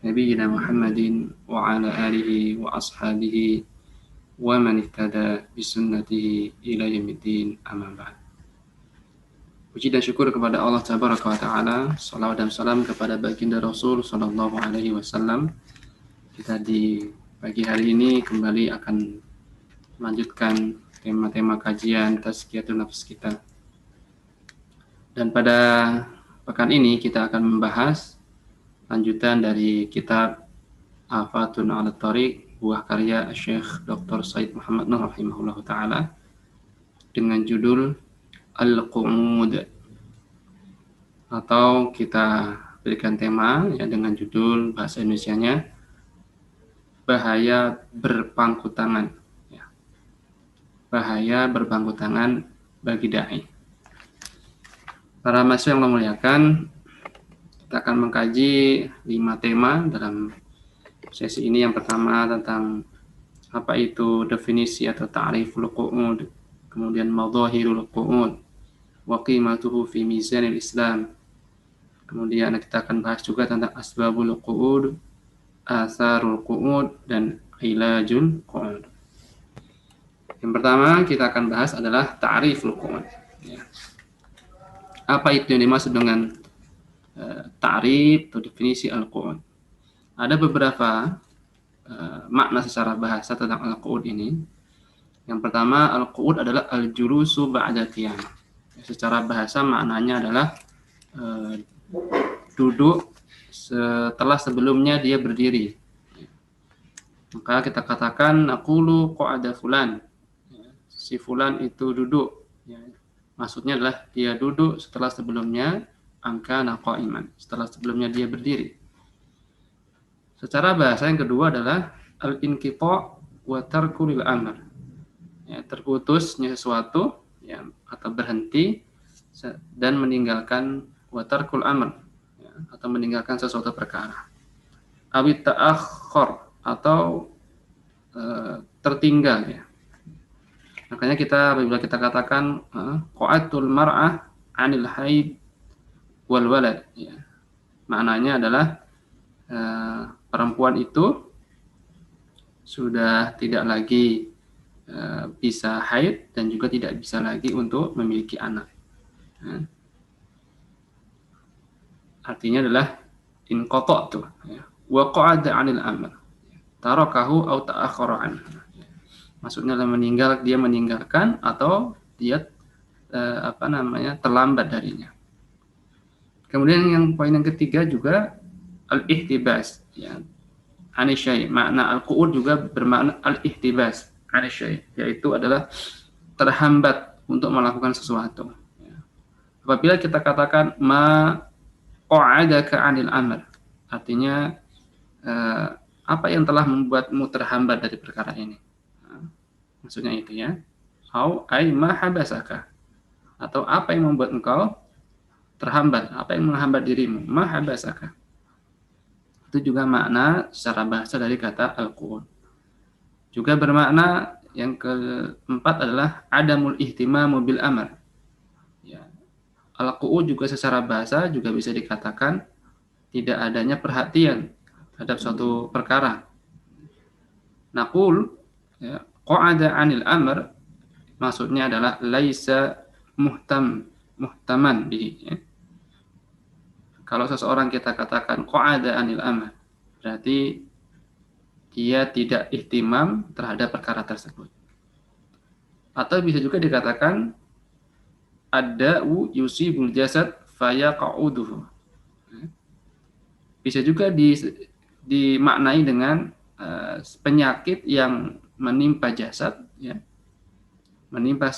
نبينا محمد وعلى آله وأصحابه ومن اهتدى بسنته إلى يوم الدين أما بعد. Puji dan syukur kepada Allah Tabaraka wa Ta'ala, salawat dan salam kepada baginda Rasul Sallallahu Alaihi Wasallam. Kita di pagi hari ini kembali akan melanjutkan tema-tema kajian tazkiyatun nafs kita. Dan pada pekan ini kita akan membahas lanjutan dari kitab Afatun 'ala Thariq, buah karya Syekh Dr. Said Muhammad Nur rahimahullah ta'ala, dengan judul Al-Qu'ud, atau kita berikan tema ya dengan judul bahasa Indonesianya bahaya berpangku tangan ya. Bahaya berpangku tangan bagi dai. Para mahasiswa yang Allah muliakan, kita akan mengkaji 5 tema dalam sesi ini. Yang pertama tentang apa itu definisi atau ta'riful qu'ud, kemudian madhahirul qu'ud wa qimatuhu fi mizanil Islam. Kemudian kita akan bahas juga tentang asbabul qu'ud, atharul qu'ud, dan ilajul qu'ud. Yang pertama kita akan bahas adalah ta'riful qu'ud ya. Apa itu yang dimaksud dengan ta'rif atau definisi al-qu'ud? Ada beberapa makna secara bahasa tentang al-qu'ud ini. Yang pertama, al-qu'ud adalah al-julusu ba'da qiyam. Secara bahasa maknanya adalah duduk setelah sebelumnya dia berdiri. Maka kita katakan naqulu qa'ada fulan. Si fulan itu duduk. Maksudnya adalah dia duduk setelah sebelumnya angkana qa'iman, setelah sebelumnya dia berdiri. Secara bahasa yang kedua adalah al-inqita' wa tarku lil amr. Ya, terputusnya sesuatu ya, atau berhenti dan meninggalkan wa tarkul amr ya, atau meninggalkan sesuatu perkara. Awit ta'akhkhar, atau tertinggal ya. Makanya apabila kita katakan qa'atul mar'ah 'anil haid wal walad ya. Maknanya adalah perempuan itu sudah tidak lagi bisa haid dan juga tidak bisa lagi untuk memiliki anak. Artinya adalah inqata'tu ya. Wa qa'ada 'anil amr, tarakahu aw ta'akhkhara anhu. Maksudnya adalah dia meninggalkan atau dia terlambat darinya. Kemudian poin yang ketiga juga al-ihtibas ya. Anisyai, makna al-qu'ud juga bermakna al-ihtibas anisyai, yaitu adalah terhambat untuk melakukan sesuatu ya. Apabila kita katakan ma qa'adaka 'anil amr, artinya apa yang telah membuatmu terhambat dari perkara ini. Maksudnya itu ya. Au ay ma habasaka, atau apa yang membuat engkau terhambat, apa yang menghambat dirimu. Ma habasaka, itu juga makna secara bahasa dari kata al-qu'ud. Juga bermakna yang keempat adalah adamul ihtimamu bil amr ya. Al-qu'ud juga secara bahasa juga bisa dikatakan tidak adanya perhatian terhadap suatu perkara. Naqul ya, qa'ada 'anil amr, maksudnya adalah laisa muhtaman bihi ya. Kalau seseorang kita katakan qa'ada 'anil amr, berarti dia tidak ihtimam terhadap perkara tersebut. Atau bisa juga dikatakan ad-da'u yusibul jasad fayaqa'uduhu. Bisa juga dimaknai dengan penyakit yang menimpa jasad ya, menimpa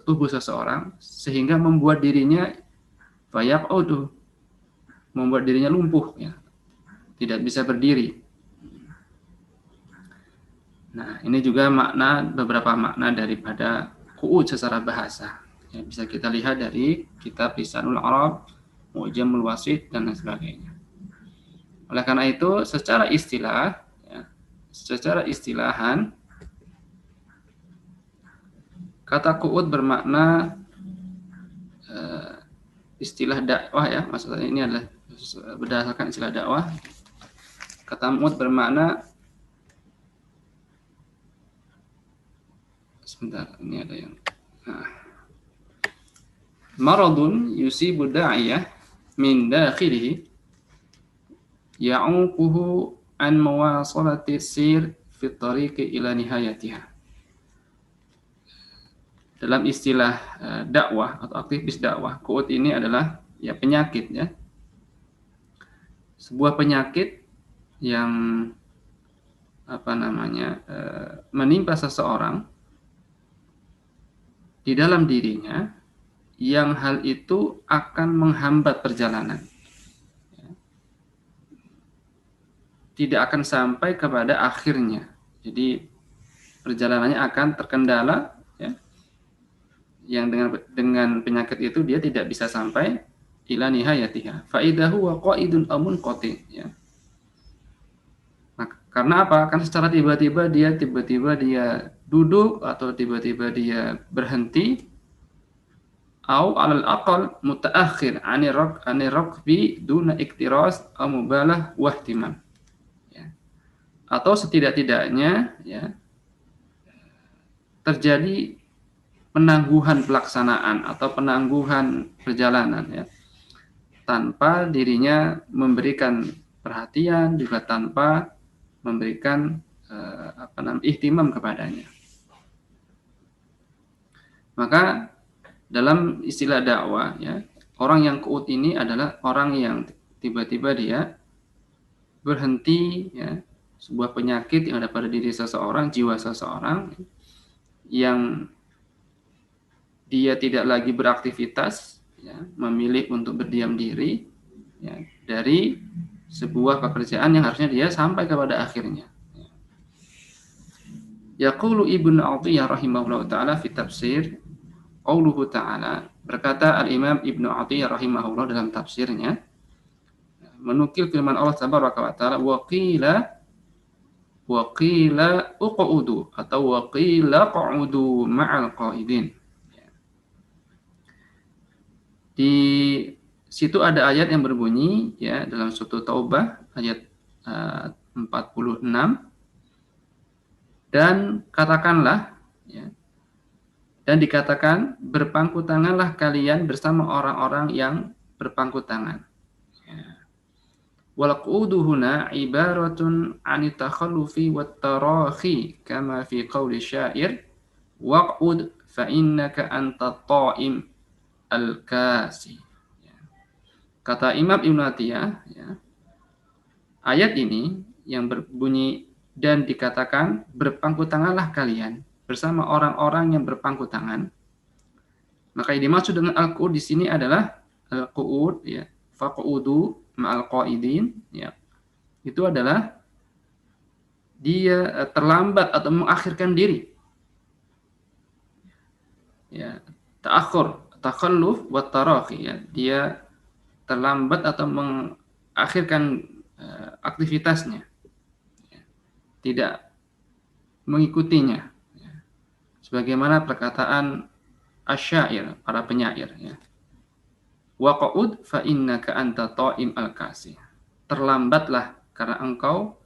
tubuh seseorang sehingga membuat dirinya fayaq'udu, membuat dirinya lumpuh ya, tidak bisa berdiri. Nah, ini juga beberapa makna daripada qu'ud secara bahasa ya, bisa kita lihat dari kitab Lisanul Arab, Mu'jamul Wasit, dan lain sebagainya. Oleh karena itu secara istilahan kata qu'ud bermakna istilah dakwah ya, maksudnya ini adalah berdasarkan istilah dakwah Kata mut bermakna, sebentar, ini ada yang maradun yusibu da'iyah min dakhilihi ya'uquhu an mawasalati sir fi tariqi ila nihayatiha. Dalam istilah dakwah atau aktivis dakwah, kuut ini adalah ya penyakit, ya. Sebuah penyakit yang menimpa seseorang di dalam dirinya, yang hal itu akan menghambat perjalanan, tidak akan sampai kepada akhirnya. Jadi perjalanannya akan terkendala, ya, yang dengan penyakit itu dia tidak bisa sampai ila nihayatiha. Fa idahu wa qaidun amun qati, ya. Nah, karena apa? Kan secara tiba-tiba dia duduk atau tiba-tiba dia berhenti, au alal aqal mutaakhir ani raqbi duna iktiras aw mubalah wa ihtimam, ya. Atau setidak-tidaknya, ya, terjadi penangguhan pelaksanaan atau penangguhan perjalanan, ya, tanpa dirinya memberikan perhatian, juga tanpa memberikan ihtimam kepadanya. Maka dalam istilah dakwah, ya, orang yang kuut ini adalah orang yang tiba-tiba dia berhenti, ya, sebuah penyakit yang ada pada diri seseorang, jiwa seseorang, yang dia tidak lagi beraktivitas, ya, memilih untuk berdiam diri, ya, dari sebuah pekerjaan yang harusnya dia sampai kepada akhirnya. Yaqulu Ibnu Athiyah rahimahullah ta'ala fi tafsir qauluhu ta'ala, berkata Al-Imam Ibnu Athiyah rahimahullah dalam tafsirnya, menukil firman Allah tabaraka wa ta'ala, wa qila uqudu atau wa qila qu'udu ma'al qa'idin. Di situ ada ayat yang berbunyi, ya, dalam surat Taubah ayat 46, dan katakanlah, ya, dan dikatakan berpangku tanganlah kalian bersama orang-orang yang berpangku tangan. Wal qu'udu huna ibaratun 'ani takhallufi wat tarahi kama fi qouli syair waq'ud fa innaka anta ta'im al-kasi. Kata Imam Ibnu Athiyah, ya, ayat ini yang berbunyi dan dikatakan berpangku tanganlah kalian bersama orang-orang yang berpangku tangan, maka yang dimaksud dengan al-qu'ud di sini adalah al-qu'ud, ya, faq'udu ma'al qa'idin, ya, itu adalah dia terlambat atau mengakhirkan diri, ya, ta'akhur, takhalluf wa tarahi, ya, dia terlambat atau mengakhirkan aktivitasnya, ya, tidak mengikutinya, ya. Sebagaimana perkataan asyair, para penyair, ya, waqa'ud fa innaka anta ta'im al-kasi, terlambatlah karena engkau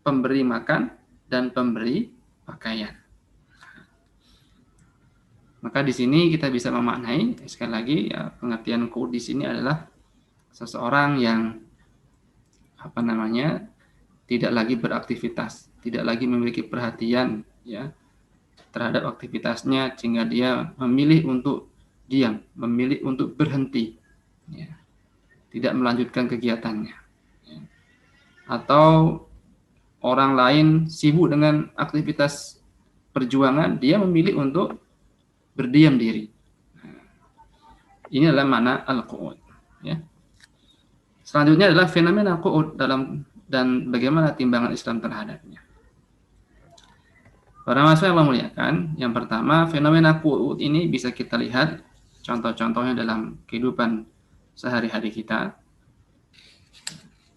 pemberi makan dan pemberi pakaian. Maka di sini kita bisa memaknai, sekali lagi, ya, pengertian qu'ud di sini adalah seseorang yang tidak lagi beraktivitas, tidak lagi memiliki perhatian, ya, terhadap aktivitasnya, sehingga dia memilih untuk diam, memilih untuk berhenti, ya, tidak melanjutkan kegiatannya, ya. Atau orang lain sibuk dengan aktivitas perjuangan, dia memilih untuk berdiam diri. Ini adalah makna al-qu'ud, ya. Selanjutnya adalah fenomena qu'ud dan bagaimana timbangan Islam terhadapnya. Para mahasiswa yang Allah muliakan, yang pertama, fenomena qu'ud ini bisa kita lihat contoh-contohnya dalam kehidupan sehari-hari kita,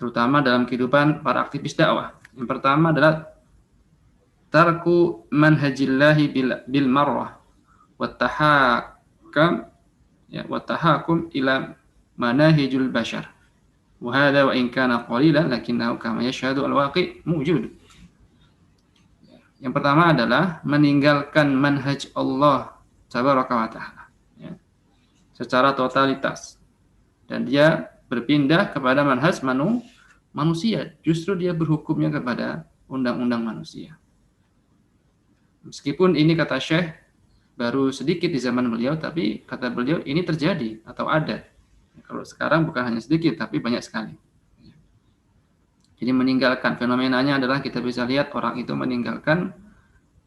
terutama dalam kehidupan para aktivis dakwah. Yang pertama adalah tarku manhajillahi bil marwah wa tahakum ila manahijul bashar wa hadza wa in kana qalilan lakinnahu kama yashhadu al-waqi' mawjud. Yang pertama adalah meninggalkan manhaj Allah tabaraka wa ta'ala, ya, secara totalitas, dan dia berpindah kepada manhaj manusia. Justru dia berhukumnya kepada undang-undang manusia. Meskipun ini kata Syekh baru sedikit di zaman beliau, tapi kata beliau ini terjadi atau ada. Kalau sekarang bukan hanya sedikit, tapi banyak sekali. Jadi meninggalkan, fenomenanya adalah kita bisa lihat orang itu meninggalkan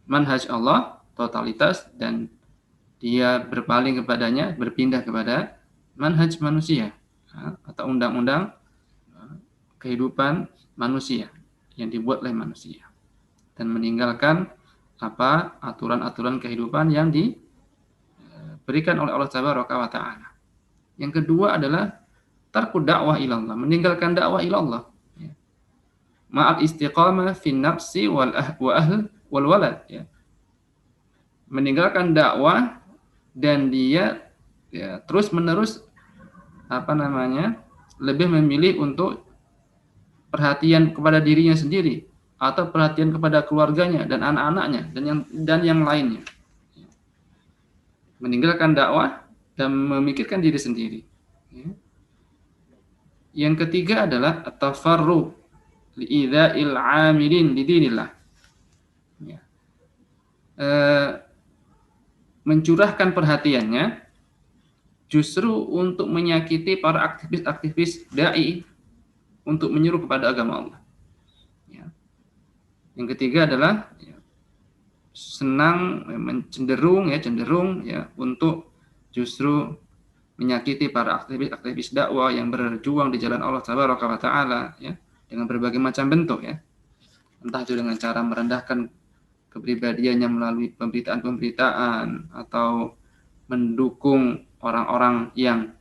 manhaj Allah, totalitas, dan dia berpaling kepadanya, berpindah kepada manhaj manusia, atau undang-undang kehidupan manusia yang dibuat oleh manusia, dan meninggalkan aturan-aturan kehidupan yang diberikan oleh Allah Tabaraka wa Ta'ala. Yang kedua adalah tarku dakwah ilallah, meninggalkan dakwah ilallah, ya. Ma'al istiqamah fin nafsi wal ahl wal walad, ya. Meninggalkan dakwah dan dia, ya, terus menerus lebih memilih untuk perhatian kepada dirinya sendiri atau perhatian kepada keluarganya dan anak-anaknya dan yang lainnya. Meninggalkan dakwah dan memikirkan diri sendiri. Yang ketiga adalah at-tafarruq li'idza'il 'amilin lidinillah. Mencurahkan perhatiannya justru untuk menyakiti para aktivis-aktivis dai untuk menyuruh kepada agama Allah. Yang ketiga adalah cenderung untuk justru menyakiti para aktivis dakwah yang berjuang di jalan Allah Tabaraka wa Ta'ala, ya, dengan berbagai macam bentuk, ya. Entah itu dengan cara merendahkan kepribadiannya melalui pemberitaan atau mendukung orang-orang yang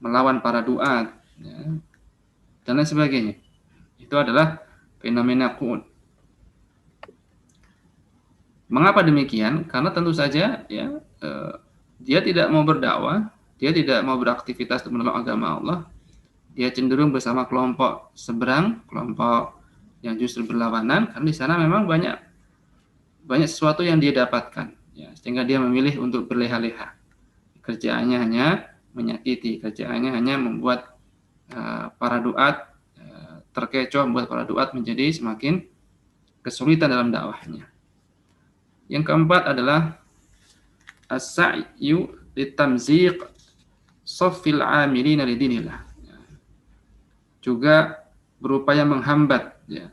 melawan para duat, ya, dan lain sebagainya. Itu adalah fenomena qu'ud. Mengapa demikian? Karena tentu saja, ya, dia tidak mau berdakwah, dia tidak mau beraktivitas untuk menolong agama Allah. Dia cenderung bersama kelompok seberang, kelompok yang justru berlawanan, karena di sana memang banyak sesuatu yang dia dapatkan, ya, sehingga dia memilih untuk berleha-leha. Kerjaannya hanya menyakiti, kerjaannya hanya membuat para duat terkecoh, membuat para duat menjadi semakin kesulitan dalam dakwahnya. Yang keempat adalah as-sa'yu litamziq shaffil 'amilina lidinillah. Juga berupaya menghambat, ya,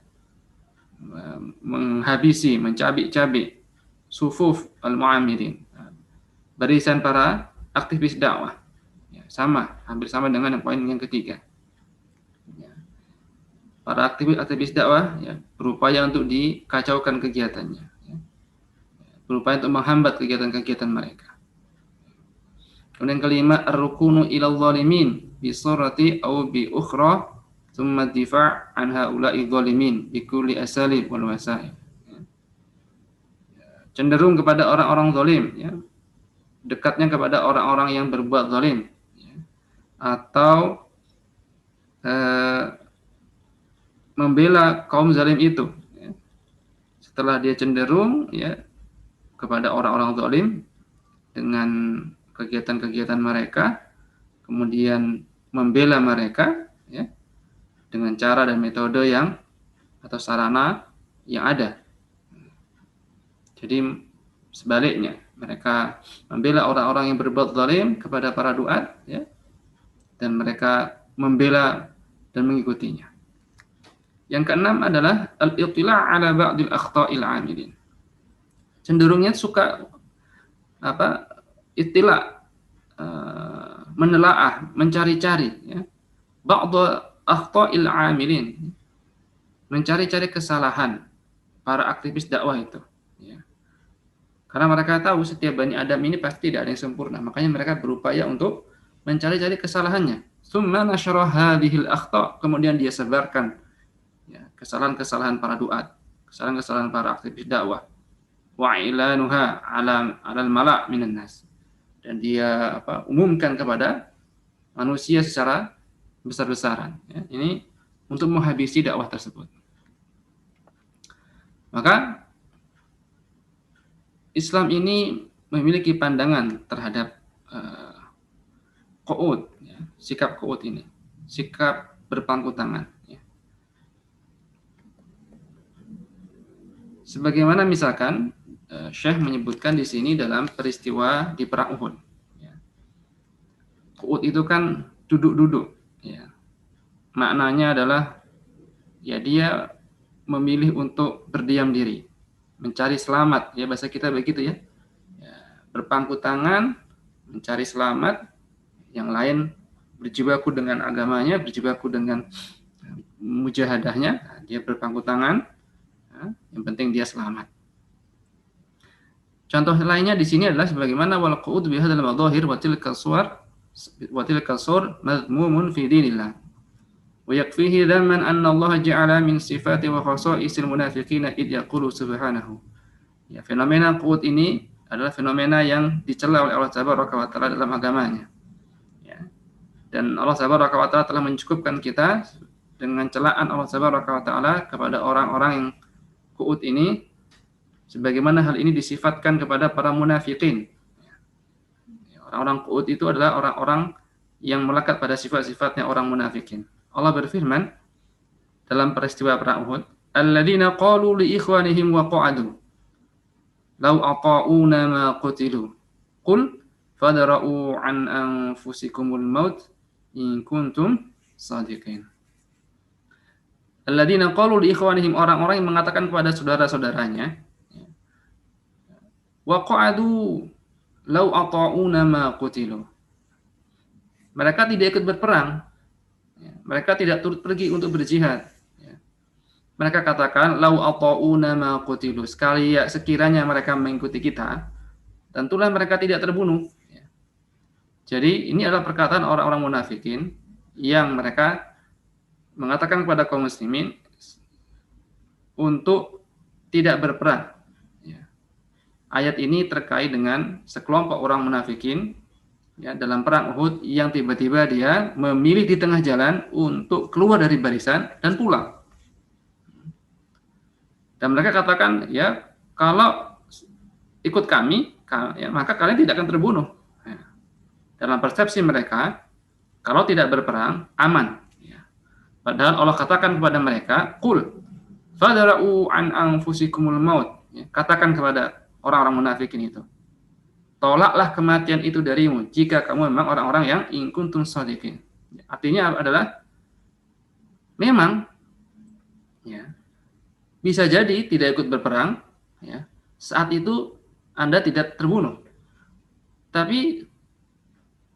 menghabisi, mencabik-cabik sufuf al-mu'amilin, barisan para aktivis dakwah. Ya, hampir sama dengan poin yang ketiga. Ya. Para aktivis dakwah, ya, berupaya untuk dikacaukan kegiatannya, ya. Berupaya untuk menghambat kegiatan-kegiatan mereka. Kemudian kelima, ar-rukunu ilal zalimin bi surati aw bi ukhra thumma difa' an haula'i zalimin bi kulli asalib wal wasail. Cenderung kepada orang-orang zalim, ya. Dekatnya kepada orang-orang yang berbuat zalim, ya. Atau membela kaum zalim itu, ya. Setelah dia cenderung, ya, kepada orang-orang zalim dengan kegiatan-kegiatan mereka, kemudian membela mereka, ya, dengan cara dan metode atau sarana yang ada. Jadi sebaliknya, mereka membela orang-orang yang berbuat zalim kepada para duat, ya, dan mereka membela dan mengikutinya. Yang keenam adalah al-ittila' ala ba'dil akhta'il 'amilin. Cenderungnya suka ittila', menelaah, mencari-cari, ya, ba'd akhta'il 'amilin, mencari-cari kesalahan para aktivis dakwah itu, ya. Karena mereka tahu setiap Bani Adam ini pasti tidak ada yang sempurna, makanya mereka berupaya untuk mencari-cari kesalahannya. Tsumma nasyara hadhil akhta', kemudian dia sebarkan, ya, kesalahan-kesalahan para duat, kesalahan-kesalahan para aktivis dakwah. Wa ilanuha 'alal mala' minan nas. Dan dia umumkan kepada manusia secara besar-besaran. Ya. Ini untuk menghabisi dakwah tersebut. Maka Islam ini memiliki pandangan terhadap qu'ud, ya, sikap qu'ud ini, sikap berpangku tangan. Ya. Sebagaimana misalkan Syekh menyebutkan di sini dalam peristiwa di Perang Uhud. Ya. Qu'ud itu kan duduk-duduk. Ya. Maknanya adalah ya dia memilih untuk berdiam diri, mencari selamat. Ya bahasa kita begitu ya. Ya, berpangku tangan, mencari selamat. Yang lain berjibaku dengan agamanya, berjibaku dengan mujahadahnya. Dia berpangku tangan. Ya, yang penting dia selamat. Contoh lainnya di sini adalah sebagaimana wal qu'ud bi hadzal madhahir wa tilka sur madhmumun fi dinillah. Wa yakfihi dhamman anna Allah ja'ala min sifati wa khasa'isil munafiqina id yaqulu subhanahu. Ya, fenomena qu'ud ini adalah fenomena yang dicela oleh Allah Tabaraka wa taala dalam agamanya. Ya. Dan Allah Tabaraka wa taala telah mencukupkan kita dengan celaan Allah Tabaraka wa taala kepada orang-orang yang qu'ud ini sebagaimana hal ini disifatkan kepada para munafikin. Orang-orang qu'ud itu adalah orang-orang yang melekat pada sifat-sifatnya orang munafikin. Allah berfirman dalam peristiwa perang Uhud, "Alladzina qalu li ikhwanihim wa qa'adu law ata'una ma qutilu. Qul fadra'u an anfusikumul maut in kuntum shadiqin." Alladzina qalu li ikhwanihim, orang-orang yang mengatakan kepada saudara-saudaranya, wa qa'adu law ata'una ma qutilu. Mereka tidak ikut berperang. Mereka tidak turut pergi untuk berjihad. Mereka katakan lau ata'una ma qutilu, sekiranya mereka mengikuti kita, tentulah mereka tidak terbunuh. Jadi ini adalah perkataan orang-orang munafikin yang mereka mengatakan kepada kaum muslimin untuk tidak berperang. Ayat ini terkait dengan sekelompok orang munafikin ya, dalam perang Uhud yang tiba-tiba dia memilih di tengah jalan untuk keluar dari barisan dan pulang. Dan mereka katakan, ya kalau ikut kami, ya, maka kalian tidak akan terbunuh. Ya. Dalam persepsi mereka, kalau tidak berperang, aman. Ya. Padahal Allah katakan kepada mereka, "Qul fadra'u an anfusikumul maut." Ya. Katakan kepada orang-orang munafikin itu, tolaklah kematian itu darimu jika kamu memang orang-orang yang in kuntum shadiqin. Artinya adalah memang ya, bisa jadi tidak ikut berperang ya, saat itu Anda tidak terbunuh. Tapi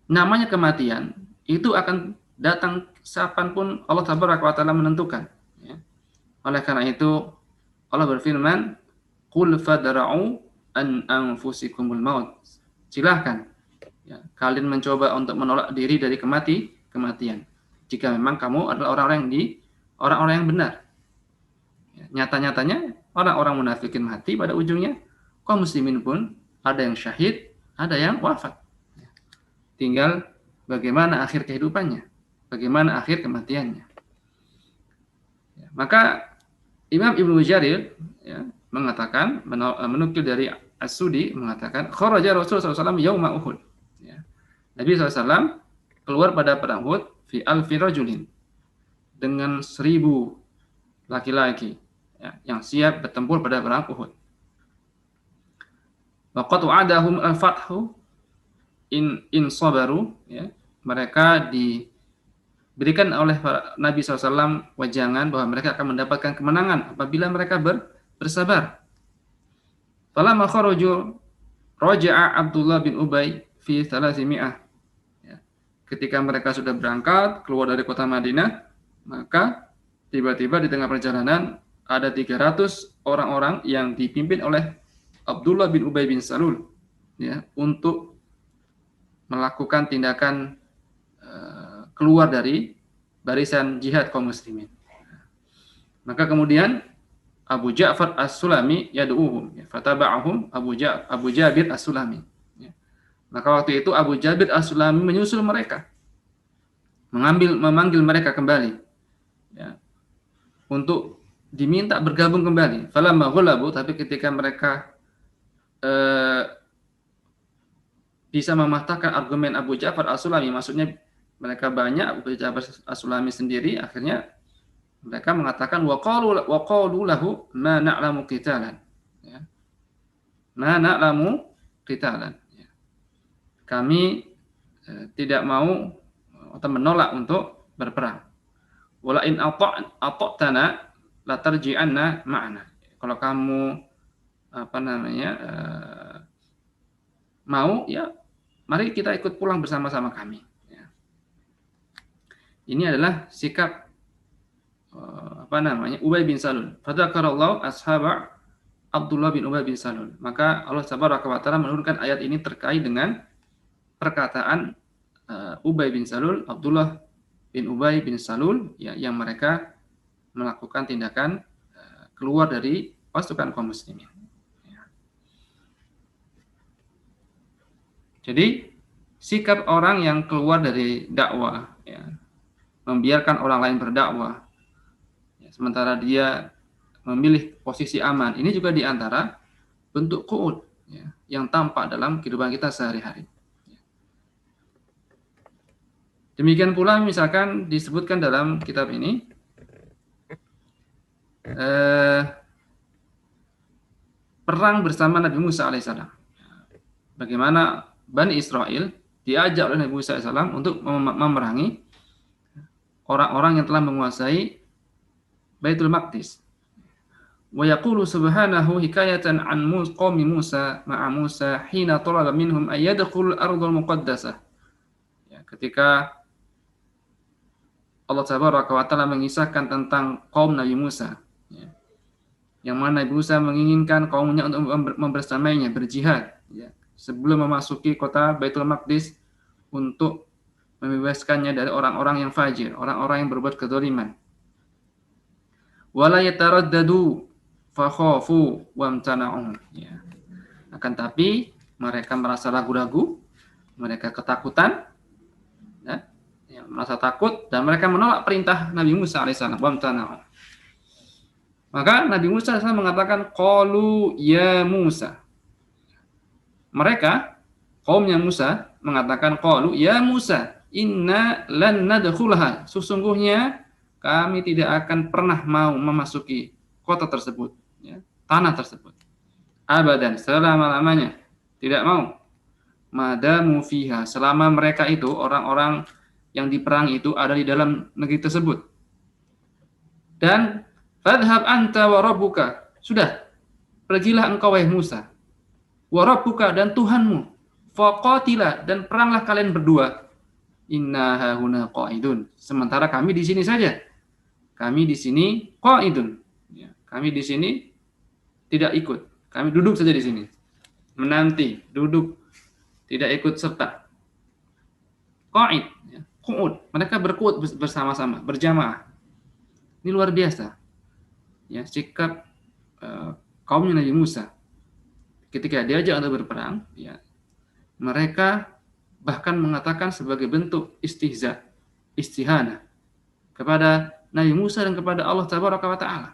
namanya kematian itu akan datang kapanpun Allah Tabaraka wa taala menentukan ya. Oleh karena itu Allah berfirman, "Qul fadra'u an anfusikumul maut." Silahkan ya, kalian mencoba untuk menolak diri dari kematian jika memang kamu adalah orang-orang yang benar. Ya, nyata-nyatanya orang-orang munafikin mati pada ujungnya, kaum muslimin pun ada yang syahid, ada yang wafat. Ya. Tinggal bagaimana akhir kehidupannya, bagaimana akhir kematiannya. Ya, maka Imam Ibnu Jarir ya, mengatakan, menukil dari As-Sudi mengatakan, kharaja Rasulullah SAW yauma Uhud. Ya. Nabi SAW keluar pada perang Uhud fi alfi rajulin, dengan 1000 laki-laki ya, yang siap bertempur pada perang Uhud. Wa qad wa'adahum al-fathu in sabaru ya. Mereka diberikan oleh Nabi SAW wajangan bahwa mereka akan mendapatkan kemenangan apabila mereka bersabar. Falamma kharaju raja'a Abdullah bin Ubay fi 300. Ya. Ketika mereka sudah berangkat keluar dari kota Madinah, maka tiba-tiba di tengah perjalanan ada 300 orang-orang yang dipimpin oleh Abdullah bin Ubay bin Salul ya, untuk melakukan tindakan keluar dari barisan jihad kaum muslimin. Maka kemudian Abu Ja'far As-Sulami yad'uhum, ya, fataba'ahum Abu Jabir As-Sulami. Ya. Maka waktu itu Abu Jabir As-Sulami menyusul mereka. memanggil mereka kembali, ya, untuk diminta bergabung kembali. Falamma ghalabu, tapi ketika mereka bisa mematahkan argumen Abu Ja'far As-Sulami, maksudnya mereka banyak, Abu Ja'far As-Sulami sendiri, akhirnya mereka mengatakan waqalu lahu ma na'lamu qitalan, ya, ma na'lamu qitalan, ya. Kami tidak mau atau menolak untuk berperang. Wala in ata'tana la tarji'anna ma'ana. Kalau kamu mau, ya mari kita ikut pulang bersama-sama kami, ya. Ini adalah sikap Ubay bin Salul. Fadzakarallahu ashaba Abdullah bin Ubay bin Salul. Maka Allah Subhanahu wa taala menurunkan ayat ini terkait dengan perkataan Ubay bin Salul, Abdullah bin Ubay bin Salul, ya, yang mereka melakukan tindakan keluar dari pasukan kaum muslimin. Ya. Jadi sikap orang yang keluar dari dakwah, ya, membiarkan orang lain berdakwah, ya, sementara dia memilih posisi aman, ini juga diantara bentuk qu'ud, ya, yang tampak dalam kehidupan kita sehari-hari. Demikian pula misalkan disebutkan dalam kitab ini perang bersama Nabi Musa alaihissalam. Bagaimana Bani Israel diajak oleh Nabi Musa alaihissalam untuk memerangi orang-orang yang telah menguasai Baitul Maqdis. Wa yaqulu subhanahu hikayatan an qaumi Musa ma'a Musa hina talaba minhum ay yadkhulul ardhal muqaddasah. Ya, ketika Allah Subhanahu wa taala mengisahkan tentang kaum Nabi Musa, ya, yang mana Nabi Musa menginginkan kaumnya untuk membersamainya berjihad, ya, sebelum memasuki kota Baitul Maqdis untuk membebaskannya dari orang-orang yang fajir, orang-orang yang berbuat kezaliman. Wala yataraddadu fa khafu wamtana'u, ya. Akan tapi mereka merasa ragu-ragu, mereka ketakutan, ya, merasa takut, dan mereka menolak perintah Nabi Musa alaihissalam. Maka Nabi Musa alaihissalam mengatakan, qalu ya Musa. Mereka, kaumnya Musa, mengatakan, qalu ya Musa, inna lan nadkhulaha. Sesungguhnya kami tidak akan pernah mau memasuki kota tersebut, ya, tanah tersebut. Abadan, selama-lamanya. Tidak mau. Madamu fiha, selama mereka itu, orang-orang yang diperangi itu ada di dalam negeri tersebut. Dan fadhhab anta wa rabbuka, sudah, pergilah engkau wahai Musa, wa rabbuka, dan Tuhanmu, faqatila, dan peranglah kalian berdua, inna hahuna qa'idun, sementara kami di sini saja. Kami di sini qa'idun, ya, kami di sini tidak ikut, kami duduk saja di sini, menanti, duduk, tidak ikut serta. Qa'id, ya, qu'ud, mereka berqu'ud bersama-sama, berjamaah. Ini luar biasa, ya, sikap kaumnya Nabi Musa ketika diajak untuk berperang, ya, mereka bahkan mengatakan sebagai bentuk istihza, istihana kepada Nabi Musa dan kepada Allah Tabaraka wa Ta'ala.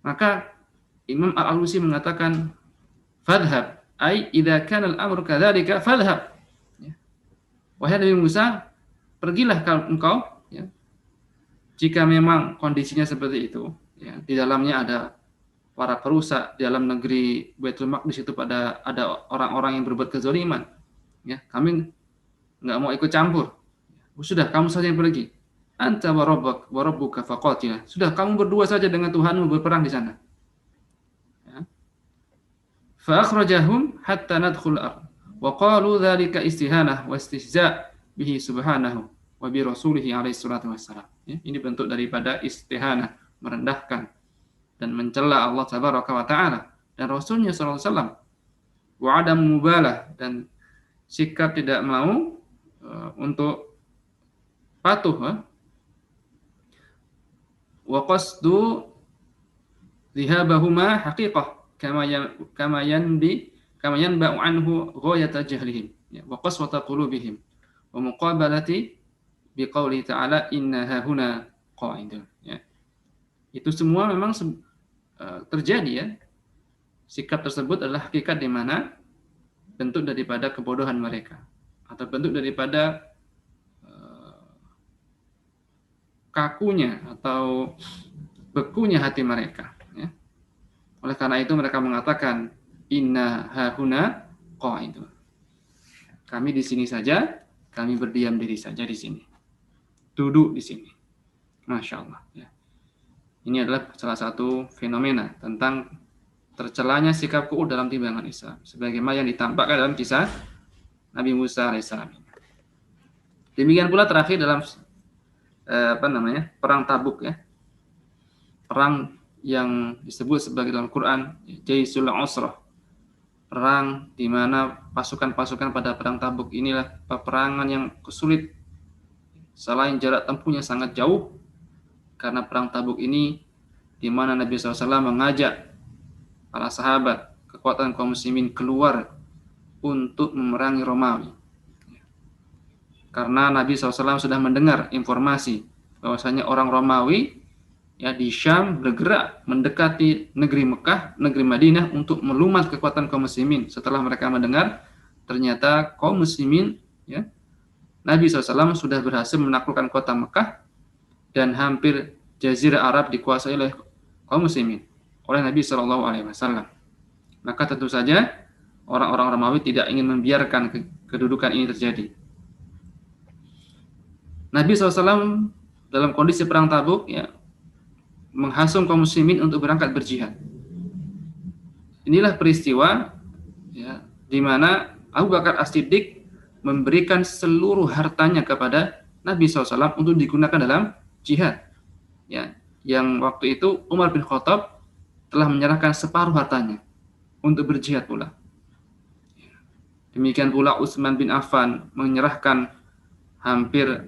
Maka Imam Al-Alusi mengatakan, fadhhab, ay idza kana al-amru kadzalika fadhhab. Ya. Wahai Nabi Musa, pergilah engkau, ya, jika memang kondisinya seperti itu, ya, di dalamnya ada para perusak, di dalam negeri Baitul Maqdis itu ada orang-orang yang berbuat kezaliman, ya, kami nggak mau ikut campur. Sudah, kamu saja yang pergi. Anta wa rabbuka faqatila. Sudah, kamu berdua saja dengan Tuhanmu berperang di sana. Ya. Fa akhrajahum hatta nadkhul ard. Wa qalu dzalika istihanah wa istihza' bihi subhanahu wa bi rasulih alaihi salatu wassalam. Ya, ini bentuk daripada istihanah, merendahkan dan mencela Allah Tabaraka wa Ta'ala dan Rasulnya sallallahu alaihi wasallam. Wa adam mubalah, dan sikap tidak mau untuk patuh, wa qasdu dhihabahuma haqiqah kama yanba'u anhu ghayata jahlihim, ya, wa qaswata qulubihim wa muqabalati biqauli ta'ala inna hahuna qa'idun, ya. Itu semua memang terjadi, ya. Sikap tersebut adalah hakikat di mana bentuk daripada kebodohan mereka atau bentuk daripada kakunya atau bekunya hati mereka, ya. Oleh karena itu mereka mengatakan inna hahuna qa'idun. Kami di sini saja, kami berdiam diri saja di sini. Duduk di sini. Masya Allah, ya. Ini adalah salah satu fenomena tentang tercelanya sikap qu'ud dalam timbangan Islam, sebagaimana yang ditampakkan dalam kisah Nabi Musa alaihissalam. Demikian pula terakhir dalam perang Tabuk, ya. Perang yang disebut sebagai dalam Quran Jaisul Usrah. Perang di mana pasukan-pasukan pada perang Tabuk inilah peperangan yang sulit, selain jarak tempuhnya sangat jauh, karena perang Tabuk ini di mana Nabi SAW mengajak para sahabat, kekuatan kaum muslimin keluar untuk memerangi Romawi. Karena Nabi SAW sudah mendengar informasi bahwasanya orang Romawi, ya, di Syam bergerak mendekati negeri Mekah, negeri Madinah untuk melumat kekuatan kaum muslimin. Setelah mereka mendengar ternyata kaum muslimin, ya, Nabi SAW sudah berhasil menaklukkan kota Mekah dan hampir Jazirah Arab dikuasai oleh kaum muslimin, oleh Nabi SAW. Maka tentu saja orang-orang Romawi tidak ingin membiarkan kedudukan ini terjadi. Nabi SAW dalam kondisi perang Tabuk, ya, menghasung kaum muslimin untuk berangkat berjihad. Inilah peristiwa, ya, di mana Abu Bakar As-Siddiq memberikan seluruh hartanya kepada Nabi SAW untuk digunakan dalam jihad, ya, yang waktu itu Umar bin Khattab telah menyerahkan separuh hartanya untuk berjihad pula. Demikian pula Utsman bin Affan menyerahkan hampir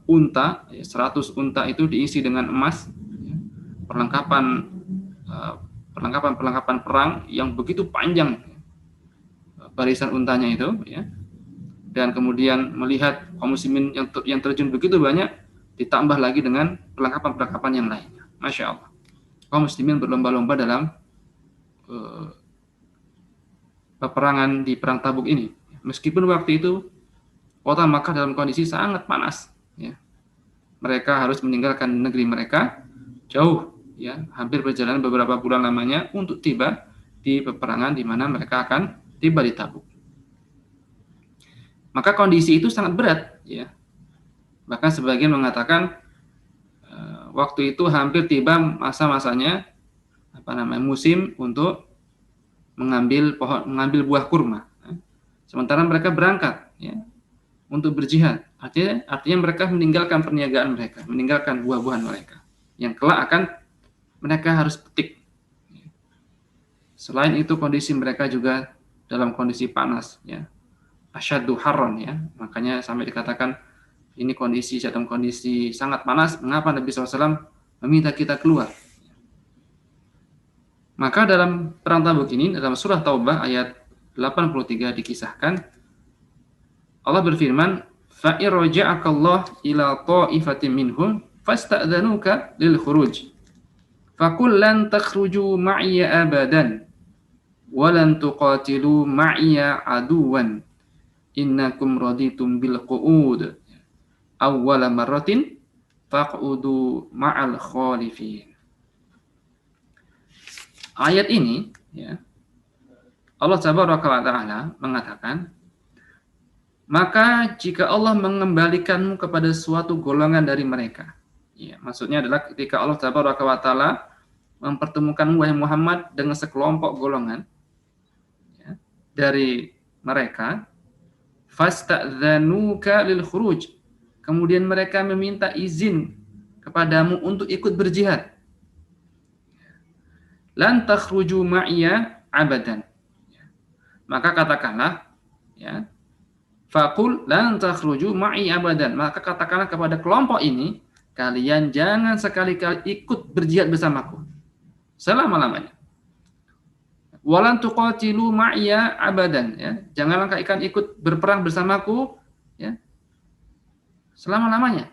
unta, 100 unta itu diisi dengan emas, ya, perlengkapan perang yang begitu panjang, barisan untanya itu, ya. Dan kemudian melihat kaum muslimin yang terjun begitu banyak, ditambah lagi dengan perlengkapan yang lainnya. Masya Allah, kaum muslimin berlomba-lomba dalam peperangan di perang Tabuk ini. Meskipun waktu itu kota Makkah dalam kondisi sangat panas, ya. Mereka harus meninggalkan negeri mereka jauh, ya, hampir perjalanan beberapa bulan lamanya untuk tiba di peperangan di mana mereka akan tiba di Tabuk. Maka kondisi itu sangat berat, ya. Bahkan sebagian mengatakan waktu itu hampir tiba masa-masanya musim untuk mengambil buah kurma. Sementara mereka berangkat, ya, untuk berjihad. Artinya mereka meninggalkan perniagaan mereka, meninggalkan buah-buahan mereka yang kelak akan mereka harus petik. Selain itu kondisi mereka juga dalam kondisi panas, ya. Asyaddu harron, ya. Makanya sampai dikatakan ini dalam kondisi sangat panas, mengapa Nabi SAW meminta kita keluar? Maka dalam perang Tabuk ini, dalam surah Taubah ayat 83 dikisahkan, Allah berfirman, فَإِنْ رَجَعَكَ اللَّهُ إِلَى طَائِفَةٍ مِّنْهُمْ فَاسْتَأْذَنُوكَ لِلْخُرُوجِ فَقُلْ لَنْ تَخْرُجُوا مَعِيَ أَبَدًا وَلَنْ تُقَاتِلُوا مَعِيَ عَدُوًّا إِنَّكُمْ رَضِيتُمْ بِالْقُعُودِ أَوَّلَ مَرَّةٍ فَاقْعُدُوا مَعَ الْخَالِفِينَ. Ayat ini, ya, Allah Subhanahu wa Ta'ala mengatakan, maka jika Allah mengembalikanmu kepada suatu golongan dari mereka, ya, maksudnya adalah ketika Allah Subhanahu wa Ta'ala mempertemukan wahai Muhammad dengan sekelompok golongan, ya, dari mereka, fasta'dzanuka lil khuruj, kemudian mereka meminta izin kepadamu untuk ikut berjihad. Lan takhruju ma'iya abadan, maka katakanlah, ya, faqul lan takhruju ma'i abadan, maka katakanlah kepada kelompok ini, kalian jangan sekali-kali ikut berjihad bersamaku selama-lamanya. Walan tuqatilu ma'iya abadan, ya, janganlah kalian ikut berperang bersamaku, ya, selama-lamanya.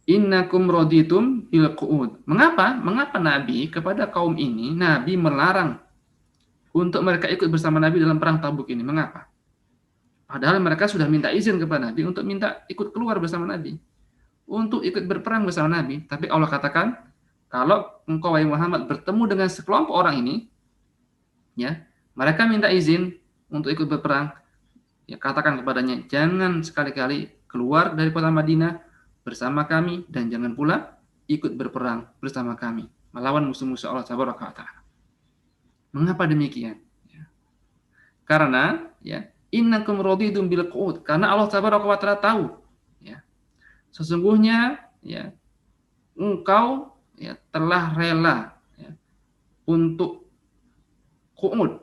Innakum raditum bil qu'ud. Mengapa? Mengapa Nabi kepada kaum ini, Nabi melarang untuk mereka ikut bersama Nabi dalam perang Tabuk ini? Mengapa? Padahal mereka sudah minta izin kepada Nabi untuk minta ikut keluar bersama Nabi, untuk ikut berperang bersama Nabi. Tapi Allah katakan, kalau engkau wahai Muhammad bertemu dengan sekelompok orang ini, ya, mereka minta izin untuk ikut berperang, ya katakan kepadanya, jangan sekali-kali keluar dari kota Madinah bersama kami, dan jangan pula ikut berperang bersama kami melawan musuh-musuh Allah Subhanahu wa taala. Mengapa demikian? Ya. Karena ya, innakum raditum bil qu'ud, karena Allah Subhanahu wa taala tahu, ya, sesungguhnya ya engkau ya telah rela ya, untuk qu'ud.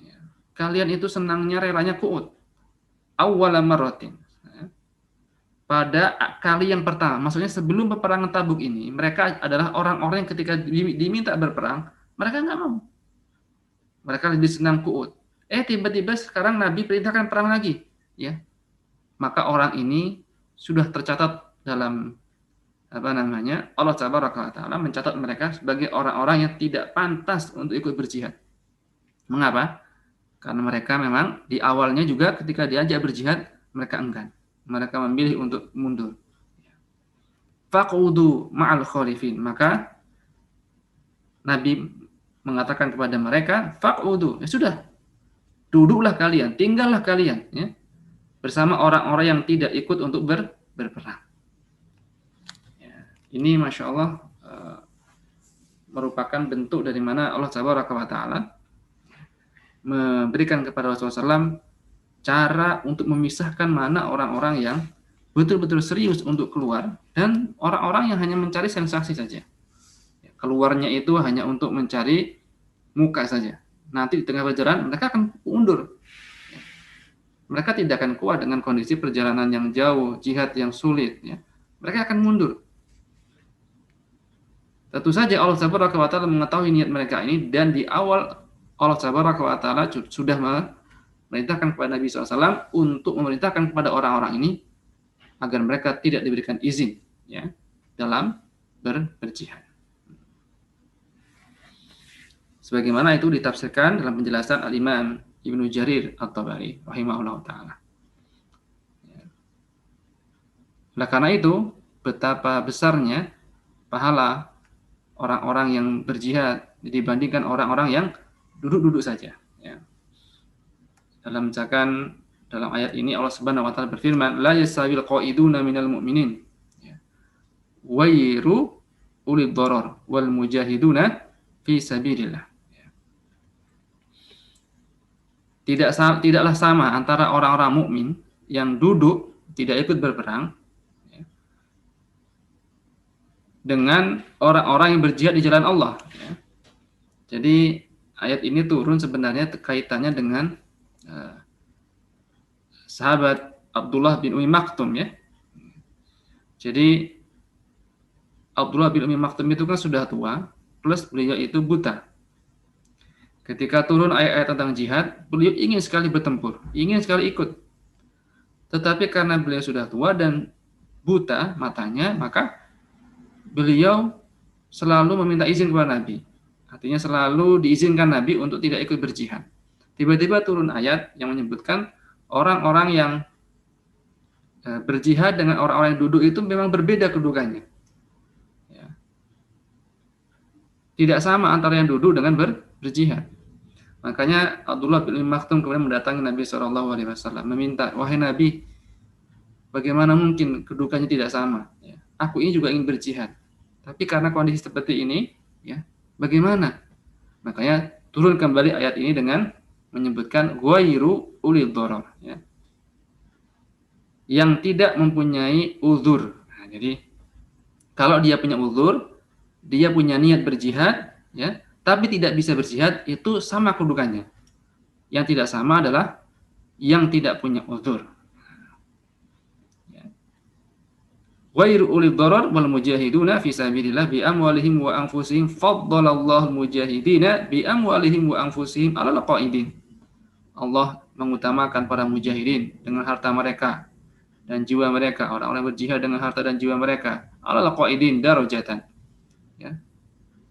Ya. Kalian itu senangnya relanya qu'ud. Awwala marratin. Pada kali yang pertama, maksudnya sebelum peperangan Tabuk ini, mereka adalah orang-orang yang ketika diminta berperang, mereka nggak mau. Mereka lebih senang qu'ud. Tiba-tiba sekarang Nabi perintahkan perang lagi, ya. Maka orang ini sudah tercatat dalam Allah Subhanahu wa taala mencatat mereka sebagai orang-orang yang tidak pantas untuk ikut berjihad. Mengapa? Karena mereka memang di awalnya juga ketika diajak berjihad, mereka enggan. Mereka memilih untuk mundur. Faqudu ma'al khalifin. Maka Nabi mengatakan kepada mereka, faqudu, ya sudah, duduklah kalian, tinggallah kalian, ya, bersama orang-orang yang tidak ikut untuk berperang. Ya, ini masya Allah merupakan bentuk dari mana Allah Subhanahu wa taala memberikan kepada Rasulullah SAW cara untuk memisahkan mana orang-orang yang betul-betul serius untuk keluar dan orang-orang yang hanya mencari sensasi saja. Keluarnya itu hanya untuk mencari muka saja. Nanti di tengah perjalanan mereka akan mundur. Mereka tidak akan kuat dengan kondisi perjalanan yang jauh, jihad yang sulit. Ya. Mereka akan mundur. Tentu saja Allah Subhanahu wa taala mengetahui niat mereka ini, dan di awal Allah Subhanahu wa taala sudah memerintahkan kepada Nabi SAW untuk memerintahkan kepada orang-orang ini agar mereka tidak diberikan izin, ya, dalam berjihad. Sebagaimana itu ditafsirkan dalam penjelasan Al-Imam Ibnu Jarir At-Tabari rahimahullah ta'ala. Oleh karena itu, betapa besarnya pahala orang-orang yang berjihad dibandingkan orang-orang yang duduk-duduk saja. Ya. Dalam ayat ini Allah Subhanahu wa taala berfirman, la yasawil qaiduna minal mu'minin, ya, wairu ulil dharar wal mujahiduna fi sabilillah. Ya. Tidaklah sama antara orang-orang mukmin yang duduk tidak ikut berperang, ya, dengan orang-orang yang berjihad di jalan Allah. Ya. Jadi ayat ini turun sebenarnya kaitannya dengan sahabat Abdullah bin Umi Maktum, ya. Jadi Abdullah bin Umi Maktum itu kan sudah tua, plus beliau itu buta. Ketika turun ayat-ayat tentang jihad, beliau ingin sekali bertempur, ingin sekali ikut. Tetapi karena beliau sudah tua dan buta matanya, maka beliau selalu meminta izin kepada Nabi. Artinya selalu diizinkan Nabi untuk tidak ikut berjihad. Tiba-tiba turun ayat yang menyebutkan orang-orang yang berjihad dengan orang-orang yang duduk itu memang berbeda kedudukannya. Ya. Tidak sama antara yang duduk dengan berjihad. Makanya Abdullah bin Maktum kemudian mendatangi Nabi SAW, meminta, wahai Nabi, bagaimana mungkin kedudukannya tidak sama? Ya. Aku ini juga ingin berjihad, tapi karena kondisi seperti ini, ya, bagaimana? Makanya turun kembali ayat ini dengan menyebutkan ghairu ulil dharar, ya, yang tidak mempunyai uzur. Nah, jadi kalau dia punya uzur, dia punya niat berjihad, ya, tapi tidak bisa berjihad, itu sama kedudukannya. Yang tidak sama adalah yang tidak punya uzur. Ghairu ulil dharar wal mujahiduna fi sabilillah bi amwalihim wa anfusihim faddalallahu al mujahidina bi amwalihim wa anfusihim 'alal qa'idin. Allah mengutamakan para mujahidin dengan harta mereka dan jiwa mereka, orang-orang berjihad dengan harta dan jiwa mereka, alal qaidin darajatan, ya,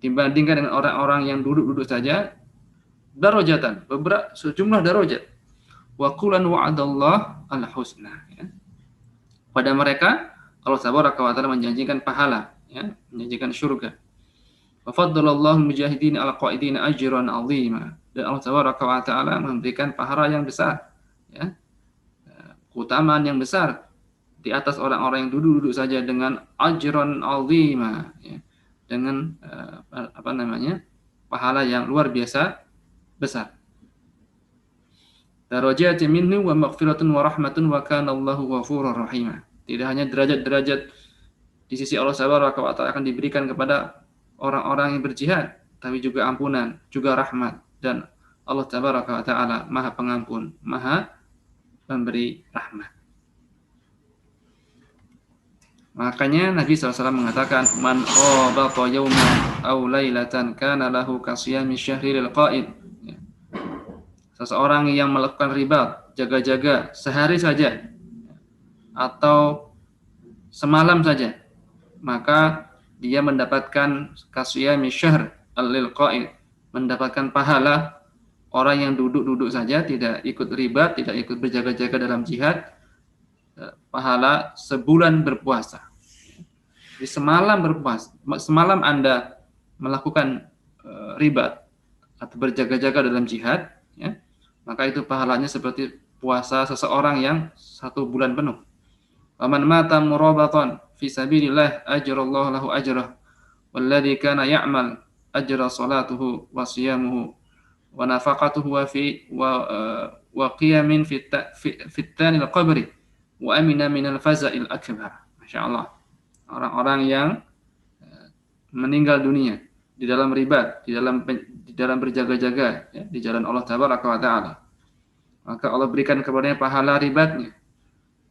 dibandingkan dengan orang-orang yang duduk-duduk saja, darajatan, beberapa sejumlah darajat. Wa qulan wa'adallah al-husna, ya. Pada mereka Allah Subhanahu wa taala menjanjikan pahala, ya, menjanjikan surga. Wa faddalallahu mujahidin ala qaidin ajran 'azima. Dan Allah Subhanahu wa taala memberikan pahala yang besar, ya, keutamaan yang besar di atas orang-orang yang duduk-duduk saja dengan ajran 'azima, ya, dengan apa namanya? Pahala yang luar biasa besar. Darajati minhu wa maghfiratun wa rahmatun wa kana Allahu ghafurur rahim. Tidak hanya derajat-derajat di sisi Allah Subhanahu wa taala akan diberikan kepada orang-orang yang berjihad, tapi juga ampunan, juga rahmat, dan Allah Tabaraka wa taala Maha Pengampun, Maha Pemberi rahmat. Makanya Nabi SAW mengatakan, man rabata yawman aw lailatan kana lahu kasiyami syahril qaid. Seseorang yang melakukan ribat, jaga-jaga sehari saja atau semalam saja, maka dia mendapatkan kasiyami syahr al-lil qaid, mendapatkan pahala orang yang duduk-duduk saja, tidak ikut ribat, tidak ikut berjaga-jaga dalam jihad, pahala sebulan berpuasa. Di semalam berpuasa, semalam Anda melakukan ribat atau berjaga-jaga dalam jihad, ya, maka itu pahalanya seperti puasa seseorang yang 1 bulan penuh. Waman mata murabatan fi sabilillah ajrallahu lahu ajrah walladzi kana ya'mal ajra salatuhu wa siyamuhu wa nafaqatuhu wa qiyamin fi tanil qabri wa amina minal faza'il akbar. Masyaallah. Orang-orang yang meninggal dunia di dalam ribat, di dalam berjaga-jaga, ya, di jalan Allah Tabaraka wa taala, maka Allah berikan kepadanya pahala ribatnya,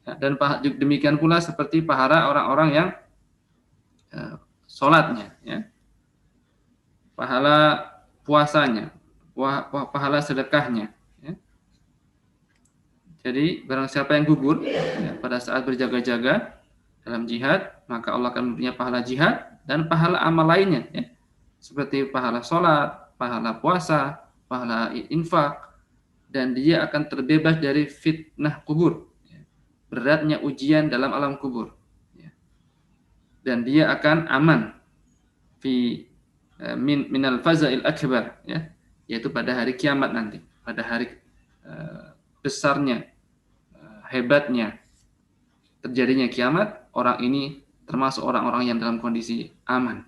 ya, dan demikian pula seperti pahala orang-orang yang salatnya, ya, pahala puasanya, pahala sedekahnya, ya. Jadi barang siapa yang gugur, ya, pada saat berjaga-jaga dalam jihad, maka Allah akan memberinya pahala jihad dan pahala amal lainnya, ya, seperti pahala sholat, pahala puasa, pahala infak, dan dia akan terbebas dari fitnah kubur, ya, beratnya ujian dalam alam kubur, ya, dan dia akan aman minal faza'il akbar, ya, yaitu pada hari kiamat nanti, pada hari besarnya, hebatnya terjadinya kiamat, orang ini termasuk orang-orang yang dalam kondisi aman.